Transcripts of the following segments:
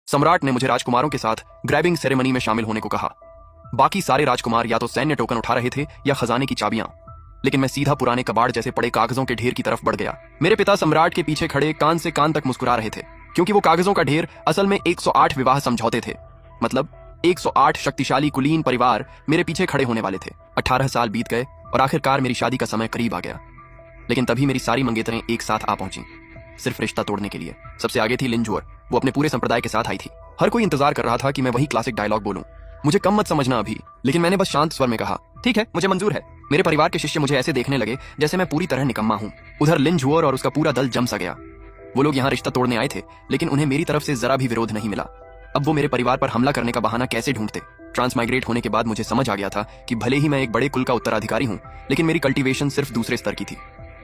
सम्राट ने मुझे राजकुमारों के साथ ग्रैबिंग सेरेमनी में शामिल होने को कहा। बाकी सारे राजकुमार या तो सैन्य टोकन उठा रहे थे या खजाने की चाबियां, लेकिन मैं सीधा पुराने कबाड़ जैसे पड़े कागजों के ढेर की तरफ बढ़ गया। मेरे पिता सम्राट के पीछे खड़े कान से कान तक मुस्कुरा रहे थे, क्योंकि वो कागजों का ढेर असल में 108 विवाह समझौते थे। मतलब 108 शक्तिशाली कुलीन परिवार मेरे पीछे खड़े होने वाले थे। 18 साल बीत गए और आखिरकार मेरी शादी का समय करीब आ गया। लेकिन तभी मेरी सारी मंगेतरें एक साथ आ पहुंची, सिर्फ रिश्ता तोड़ने के लिए। सबसे आगे थी लिंजुअर, वो अपने पूरे संप्रदाय के साथ आई थी। हर कोई इंतजार कर रहा था कि मैं वही क्लासिक डायलॉग बोलूं, मुझे कम मत समझना अभी। लेकिन मैंने बस शांत स्वर में कहा, ठीक है, मुझे मंजूर है। मेरे परिवार के शिष्य मुझे ऐसे देखने लगे जैसे मैं पूरी तरह निकम्मा हूं। उधर लिंजुअर और उसका पूरा दल जम सा गया। वो लोग यहाँ रिश्ता तोड़ने आए थे, लेकिन उन्हें मेरी तरफ से जरा भी विरोध नहीं मिला। अब वो मेरे परिवार पर हमला करने का बहाना कैसे ढूंढते। ट्रांसमाइग्रेट होने के बाद मुझे समझ आ गया था कि भले ही मैं एक बड़े कुल का उत्तराधिकारी हूं, लेकिन मेरी कल्टीवेशन सिर्फ दूसरे स्तर की थी,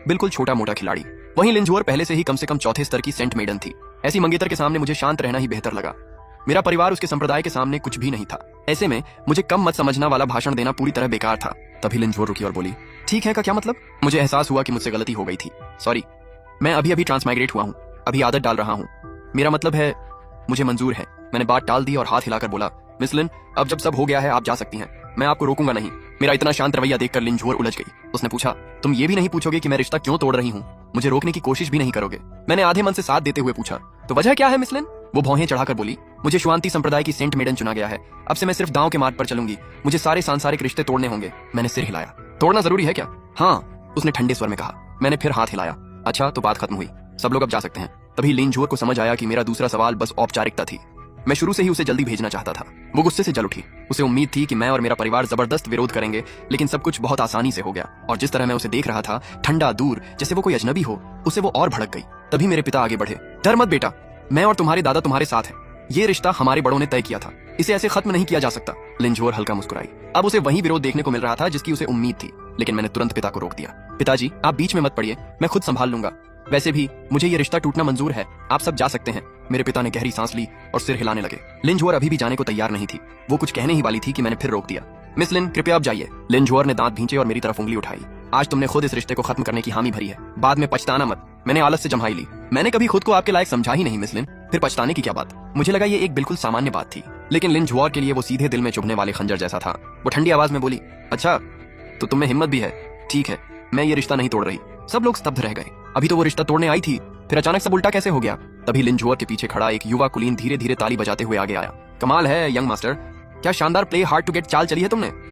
बिल्कुल छोटा मोटा खिलाड़ी। वहीं लिंजुअर पहले से ही कम से कम चौथे स्तर की सेंट मेडन थी। ऐसी मंगेतर के सामने मुझे शांत रहना ही बेहतर लगा। मेरा परिवार उसके संप्रदाय के सामने कुछ भी नहीं था। ऐसे में मुझे कम मत समझना वाला भाषण देना पूरी तरह बेकार था। तभी लिंजुअर रुकी और बोली, ठीक है का क्या मतलब? मुझे एहसास हुआ कि मुझसे गलती हो गई थी। सॉरी, मैं अभी अभी ट्रांसमाइग्रेट हुआ हूँ, अभी आदत डाल रहा हूँ। मेरा मतलब है मुझे मंजूर है। मैंने बात टाल दी और हाथ हिलाकर बोला, मिस लिन, अब जब सब हो गया है आप जा सकती हैं, मैं आपको रोकूंगा नहीं। मेरा इतना शांत रवैया देखकर लिंजुअर उलझ गई। उसने पूछा, तुम ये भी नहीं पूछोगे कि मैं रिश्ता क्यों तोड़ रही हूँ? मुझे रोकने की कोशिश भी नहीं करोगे? मैंने आधे मन से साथ देते हुए पूछा, तो वजह क्या है मिस लिन? वो भौहें चढ़ाकर बोली, मुझे शुआंती संप्रदाय की सेंट मेडन चुना गया है। अब से मैं सिर्फ दांव के मार्ग पर चलूंगी। मुझे सारे सांसारिक रिश्ते तोड़ने होंगे। मैंने सिर हिलाया। तोड़ना जरूरी है क्या? हाँ, उसने ठंडे स्वर में कहा। मैंने फिर हाथ हिलाया। अच्छा, तो बात खत्म हुई, सब लोग अब जा सकते हैं। तभी लिंजुअर को समझ आया कि मेरा दूसरा सवाल बस औपचारिकता थी। मैं शुरू से ही उसे जल्दी भेजना चाहता था। वो गुस्से से जल उठी। उसे उम्मीद थी कि मैं और मेरा परिवार जबरदस्त विरोध करेंगे, लेकिन सब कुछ बहुत आसानी से हो गया। और जिस तरह मैं उसे देख रहा था, ठंडा, दूर, जैसे वो कोई अजनबी हो, उसे वो और भड़क गई। तभी मेरे पिता आगे बढ़े। डर मत बेटा, मैं और तुम्हारे दादा तुम्हारे साथ हैं। ये रिश्ता हमारे बड़ों ने तय किया था, इसे ऐसे खत्म नहीं किया जा सकता। लिंजुअर हल्का मुस्कुराई। अब उसे वही विरोध देखने को मिल रहा था जिसकी उसे उम्मीद थी। लेकिन मैंने तुरंत पिता को रोक दिया। पिताजी, आप बीच में मत पड़िए, मैं खुद संभाल लूंगा। वैसे भी मुझे ये रिश्ता टूटना मंजूर है, आप सब जा सकते हैं। मेरे पिता ने गहरी सांस ली और सिर हिलाने लगे। लिंजुअर अभी भी जाने को तैयार नहीं थी। वो कुछ कहने ही वाली थी कि मैंने फिर रोक दिया। मिस लिन, कृपया आप जाइए। लिंजुअर ने दांत भींचे और मेरी तरफ उंगली उठाई। आज तुमने खुद इस रिश्ते को खत्म करने की हामी भरी है, बाद में पछताना मत। मैंने आलस से जम्हाई ली। मैंने कभी खुद को आपके लायक समझा ही नहीं मिस लिन, फिर पछताने की क्या बात? मुझे लगा ये एक बिल्कुल सामान्य बात थी, लेकिन लिंजुअर के लिए वो सीधे दिल में चुभने वाले खंजर जैसा था। वो ठंडी आवाज में बोली, अच्छा तो तुम्हें हिम्मत भी है? ठीक है, मैं ये रिश्ता नहीं तोड़ रही। सब लोग स्तब्ध रह गए। अभी तो वो रिश्ता तोड़ने आई थी, फिर अचानक सब उल्टा कैसे हो गया? तभी लिंजुअर के पीछे खड़ा एक युवा कुलीन धीरे धीरे ताली बजाते हुए आगे आया। कमाल है यंग मास्टर, क्या शानदार प्ले हार्ड टू गेट चाल चली है तुमने।